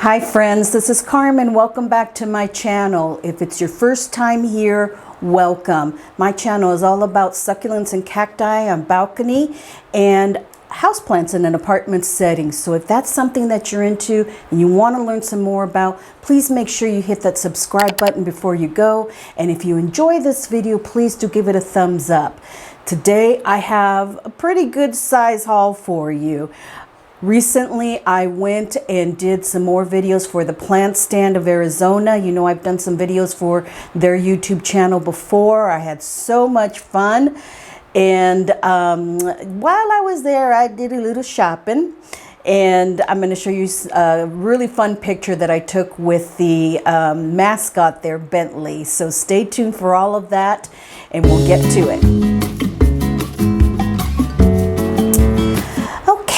Hi friends, this is Carmen. Welcome back to my channel. If it's your first time here, welcome. My channel is all about succulents and cacti on balcony and houseplants in an apartment setting. So if that's something that you're into and you want to learn some more about, please make sure you hit that subscribe button before you go. And if you enjoy this video, please do give it a thumbs up. Today I have a pretty good size haul for you. Recently, I went and did some more videos for the Plant Stand of Arizona. You know, I've done some videos for their YouTube channel before. I had so much fun. And while I was there, I did a little shopping. And I'm going to show you a really fun picture that I took with the mascot there, Bentley. So stay tuned for all of that, and we'll get to it.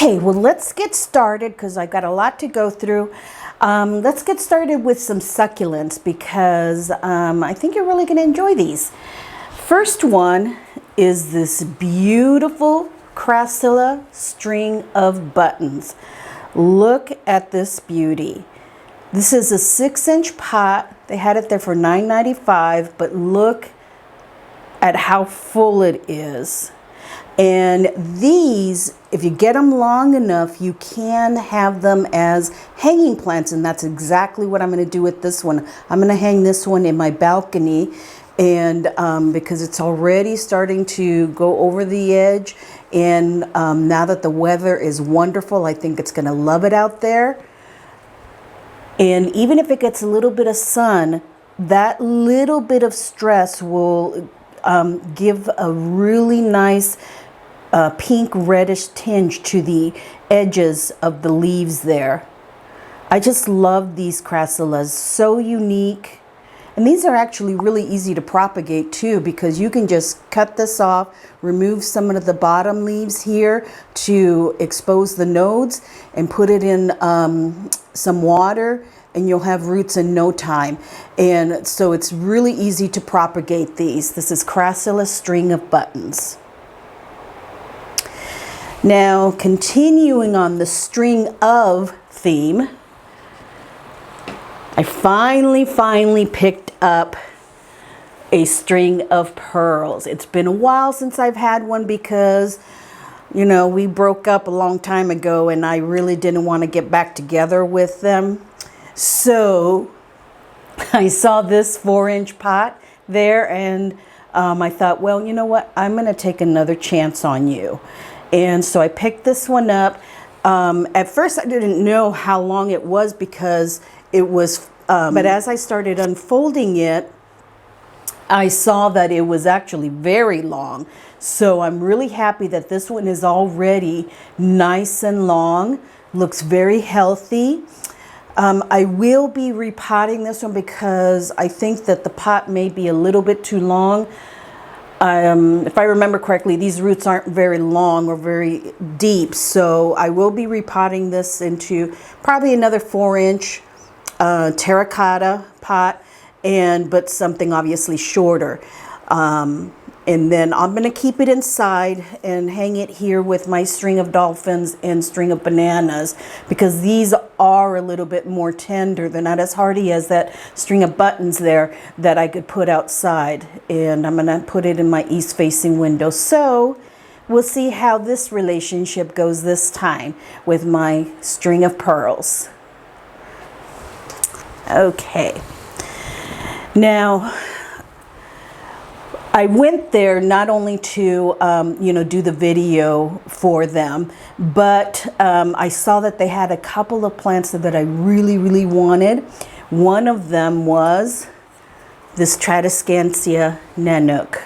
Okay, well, let's get started because I got a lot to go through. Let's get started with some succulents because I think you're really going to enjoy these. First one is this beautiful Crassula string of buttons. Look at this beauty. This is a 6-inch pot. They had it there for $9.95, but look at how full it is. And these, if you get them long enough, you can have them as hanging plants, and that's exactly what I'm going to do with this one. I'm going to hang this one in my balcony, and because it's already starting to go over the edge, and now that the weather is wonderful, I think it's going to love it out there. And even if it gets a little bit of sun, that little bit of stress will give a really nice pink reddish tinge to the edges of the leaves there. I just love these Crassulas, so unique. And these are actually really easy to propagate too, because you can just cut this off, remove some of the bottom leaves here to expose the nodes, and put it in some water, and you'll have roots in no time. And so it's really easy to propagate these. This is Crassula string of buttons. Now, continuing on the string of theme, I finally picked up a string of pearls. It's been a while since I've had one because, you know, we broke up a long time ago and I really didn't want to get back together with them. So I saw this 4-inch pot there, and I thought, well, you know what? I'm going to take another chance on you. And so I picked this one up. At first I didn't know how long it was because it was, but as I started unfolding it, I saw that it was actually very long. So I'm really happy that this one is already nice and long, looks very healthy. I will be repotting this one because I think that the pot may be a little bit too long. If I remember correctly, these roots aren't very long or very deep, so I will be repotting this into probably another 4-inch terracotta pot, but something obviously shorter. And then I'm going to keep it inside and hang it here with my string of dolphins and string of bananas, because these are a little bit more tender. They're not as hardy as that string of buttons there that I could put outside. And I'm going to put it in my east-facing window. So we'll see how this relationship goes this time with my string of pearls. Okay. Now, I went there not only to, you know, do the video for them, but I saw that they had a couple of plants that I really wanted. One of them was this Tradescantia Nanouk.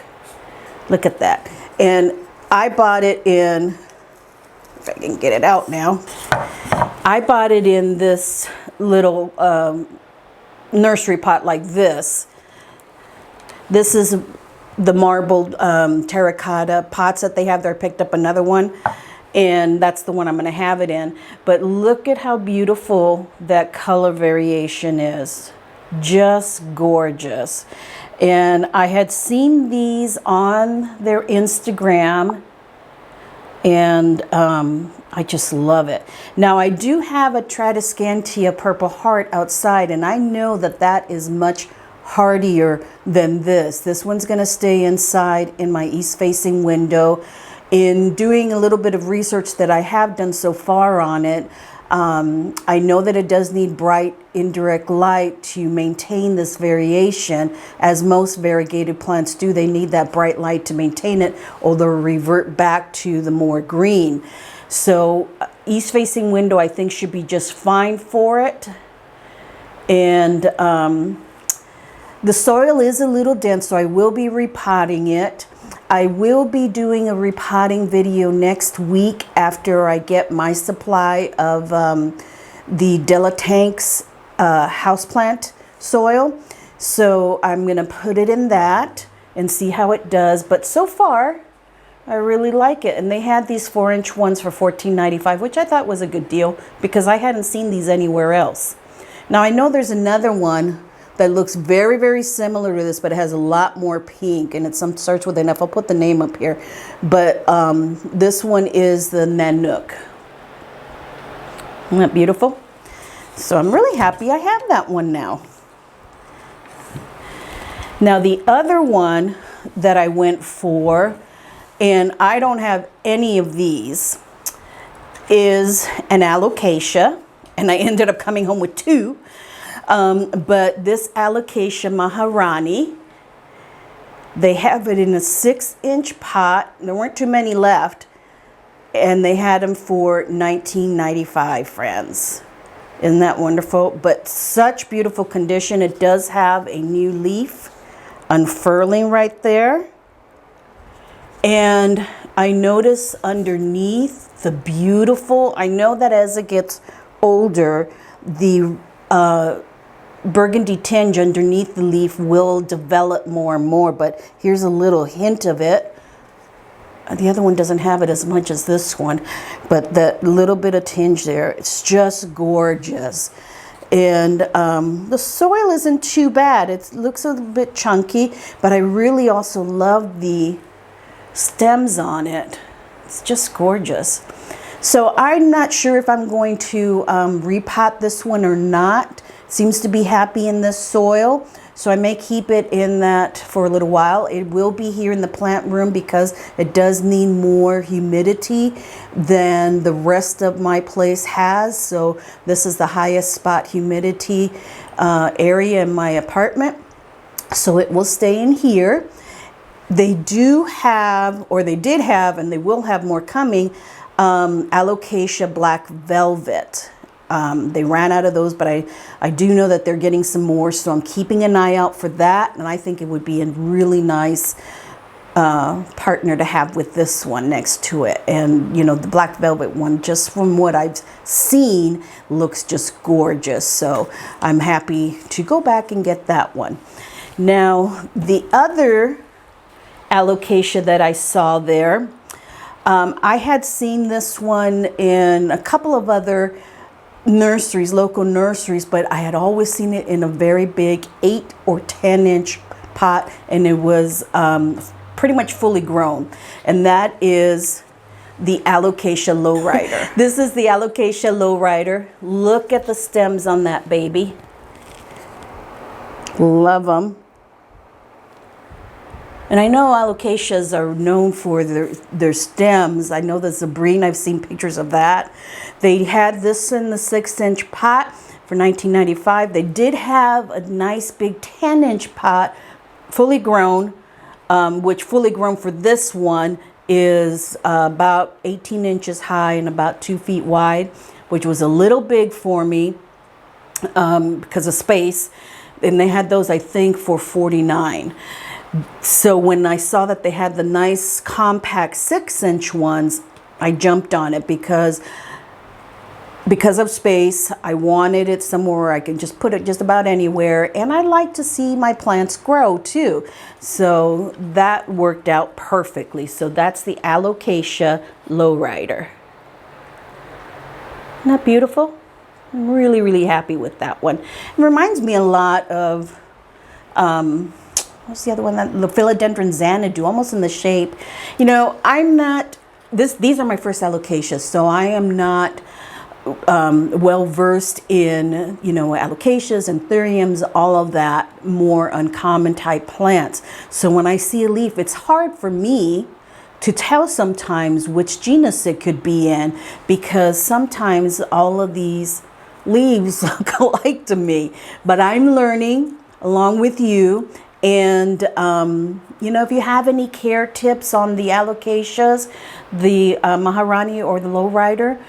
Look at that. And I bought it in, if I can get it out now, I bought it in this little nursery pot like this. This is the marbled terracotta pots that they have there. I picked up another one, and that's the one I'm going to have it in. But look at how beautiful that color variation is. Just gorgeous. And I had seen these on their Instagram, and I just love it. Now I do have a Tradescantia Purple Heart outside, and I know that that is much hardier than this. This one's going to stay inside in my east facing window. In doing a little bit of research that I have done so far on it, I know that it does need bright indirect light to maintain this variation, as most variegated plants do. They need that bright light to maintain it, or they'll revert back to the more green. So east facing window I think should be just fine for it. And the soil is a little dense, so I will be repotting it. I will be doing a repotting video next week after I get my supply of the Delatanks houseplant soil. So I'm going to put it in that and see how it does. But so far, I really like it. And they had these 4-inch ones for $14.95, which I thought was a good deal because I hadn't seen these anywhere else. Now I know there's another one that looks very, very similar to this, but it has a lot more pink, and it starts with an F. I'll put the name up here. But this one is the Nanouk. Isn't that beautiful? So I'm really happy I have that one now. Now the other one that I went for, and I don't have any of these, is an Alocasia, and I ended up coming home with two. But this Alocasia Maharani, they have it in a 6-inch pot. There weren't too many left, and they had them for $19.95, friends. Isn't that wonderful? But such beautiful condition. It does have a new leaf unfurling right there. And I notice underneath the beautiful, I know that as it gets older, the burgundy tinge underneath the leaf will develop more and more, but here's a little hint of it. The other one doesn't have it as much as this one, but that little bit of tinge there, it's just gorgeous. And the soil isn't too bad. It looks a bit chunky, but I really also love the stems on it. It's just gorgeous. So I'm not sure if I'm going to repot this one or not. Seems to be happy in this soil, so I may keep it in that for a little while. It will be here in the plant room because it does need more humidity than the rest of my place has. So this is the highest spot humidity area in my apartment, so it will stay in here. They do have, or they did have, and they will have more coming, Alocasia Black Velvet. They ran out of those, but I do know that they're getting some more, so I'm keeping an eye out for that, and I think it would be a really nice partner to have with this one next to it. And you know, the Black Velvet one, just from what I've seen, looks just gorgeous, so I'm happy to go back and get that one. Now the other Alocasia that I saw there, I had seen this one in a couple of other nurseries, local nurseries, but I had always seen it in a very big 8 or 10-inch pot, and it was pretty much fully grown. And that is the Alocasia Low Rider. This is the Alocasia Low Rider. Look at the stems on that baby. Love them. And I know Alocasias are known for their stems. I know the Zabrine, I've seen pictures of that. They had this in the 6-inch pot for $19.95. They did have a nice big 10-inch pot, fully grown, which fully grown for this one is about 18 inches high and about 2 feet wide, which was a little big for me because of space. And they had those, I think, for $49. So when I saw that they had the nice compact 6-inch ones, I jumped on it because of space. I wanted it somewhere where I could just put it just about anywhere, and I like to see my plants grow too. So that worked out perfectly. So that's the Alocasia Low Rider. Isn't that beautiful? I'm really, really happy with that one. It reminds me a lot of what's the other one? The Philodendron Xanadu, almost in the shape. You know, I'm not these are my first alocasias, so I am not well versed in, you know, alocasias and theriums, all of that more uncommon type plants. So when I see a leaf, it's hard for me to tell sometimes which genus it could be in, because sometimes all of these leaves look alike to me. But I'm learning along with you. And, you know, if you have any care tips on the alocasias, the Maharani or the Low Rider,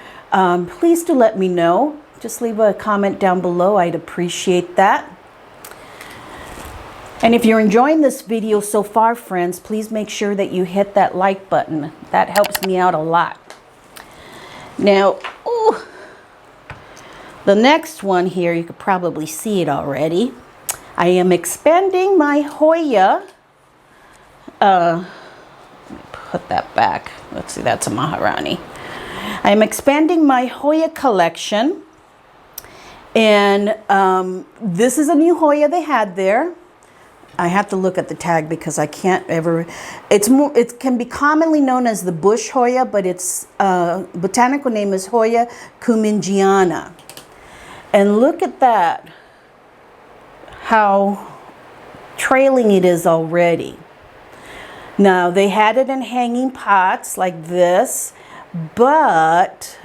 please do let me know. Just leave a comment down below. I'd appreciate that. And if you're enjoying this video so far, friends, please make sure that you hit that like button. That helps me out a lot. Now, ooh, the next one here, you could probably see it already. I am expanding my Hoya. Let me put that back. Let's see, that's a Maharani. I'm expanding my Hoya collection. And this is a new Hoya they had there. I have to look at the tag because I can't ever, it can be commonly known as the bush Hoya, but its botanical name is Hoya cumingiana. And look at that, how trailing it is already. Now, they had it in hanging pots like this, but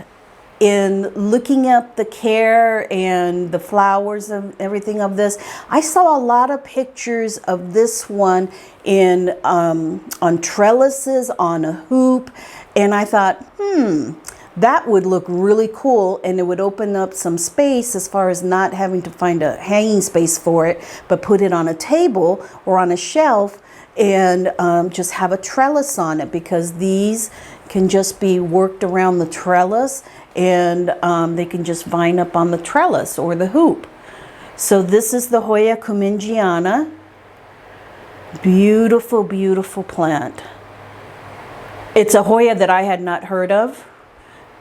in looking up the care and the flowers and everything of this, I saw a lot of pictures of this one in on trellises, on a hoop, and I thought, that would look really cool, and it would open up some space as far as not having to find a hanging space for it, but put it on a table or on a shelf and just have a trellis on it, because these can just be worked around the trellis, and they can just vine up on the trellis or the hoop. So this is the Hoya cumingiana. Beautiful, beautiful plant. It's a Hoya that I had not heard of,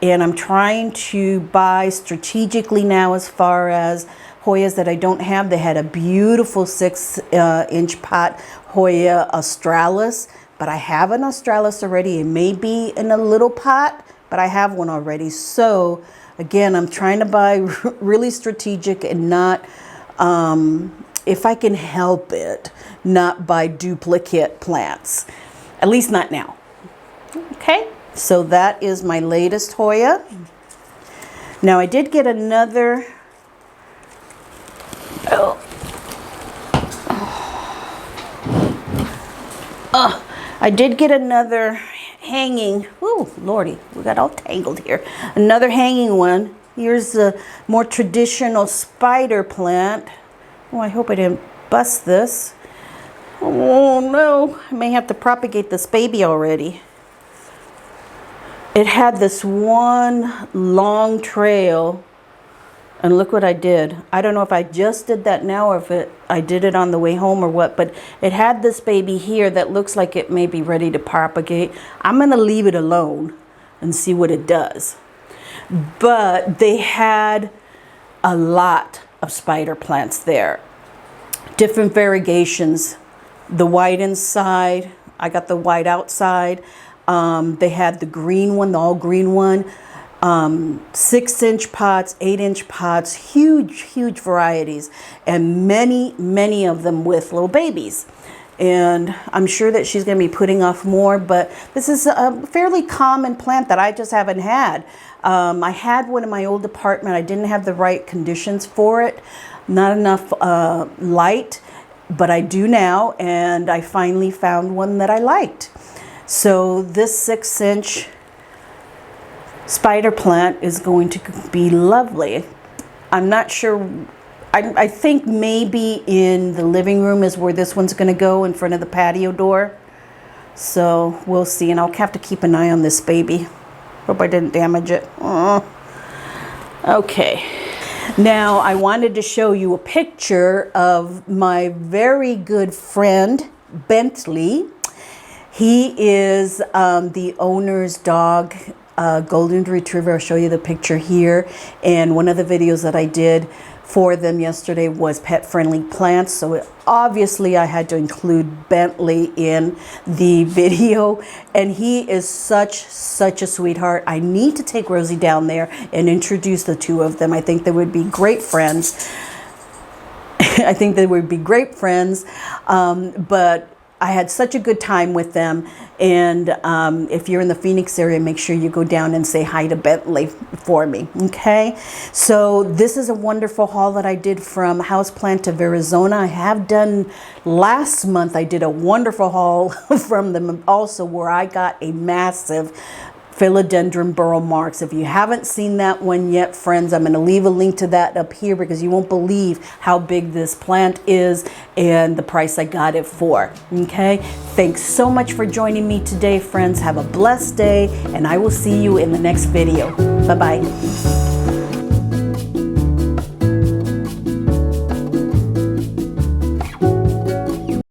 and I'm trying to buy strategically now as far as Hoyas that I don't have. They had a beautiful 6-inch pot Hoya australis, but I have an australis already. It may be in a little pot, but I have one already. So again, I'm trying to buy really strategic and not, if I can help it, not buy duplicate plants, at least not now. Okay, so that is my latest Hoya. Now I did get another, I did get another hanging, ooh, lordy, we got all tangled here. Another hanging one. Here's a more traditional spider plant. Oh, I hope I didn't bust this. Oh no, I may have to propagate this baby already. It had this one long trail, and look what I did. I don't know if I just did that now or if I did it on the way home or what, but it had this baby here that looks like it may be ready to propagate. I'm gonna leave it alone and see what it does. But they had a lot of spider plants there. Different variegations. The white inside, I got the white outside. They had the green one, the all green one. 6-inch pots, 8-inch pots, huge varieties, and many of them with little babies. And I'm sure that she's going to be putting off more, but this is a fairly common plant that I just haven't had. I had one in my old apartment. I didn't have the right conditions for it, not enough light, but I do now, and I finally found one that I liked. So this 6-inch spider plant is going to be lovely. I'm not sure. I think maybe in the living room is where this one's going to go, in front of the patio door. So we'll see, and I'll have to keep an eye on this baby. Hope I didn't damage it. Okay. Now I wanted to show you a picture of my very good friend Bentley. He is the owner's dog, golden retriever. I'll show you the picture here. And one of the videos that I did for them yesterday was pet-friendly plants. So obviously I had to include Bentley in the video, and he is such a sweetheart. I need to take Rosie down there and introduce the two of them. I think they would be great friends. I think they would be great friends, but I had such a good time with them. And if you're in the Phoenix area, make sure you go down and say hi to Bentley for me. Okay. So this is a wonderful haul that I did from Houseplant of Arizona. I have done last month. I did a wonderful haul from them also, where I got a massive philodendron burl marks. If you haven't seen that one yet, friends, I'm going to leave a link to that up here, because you won't believe how big this plant is and the price I got it for. Okay, thanks so much for joining me today, friends. Have a blessed day, and I will see you in the next video. Bye-bye.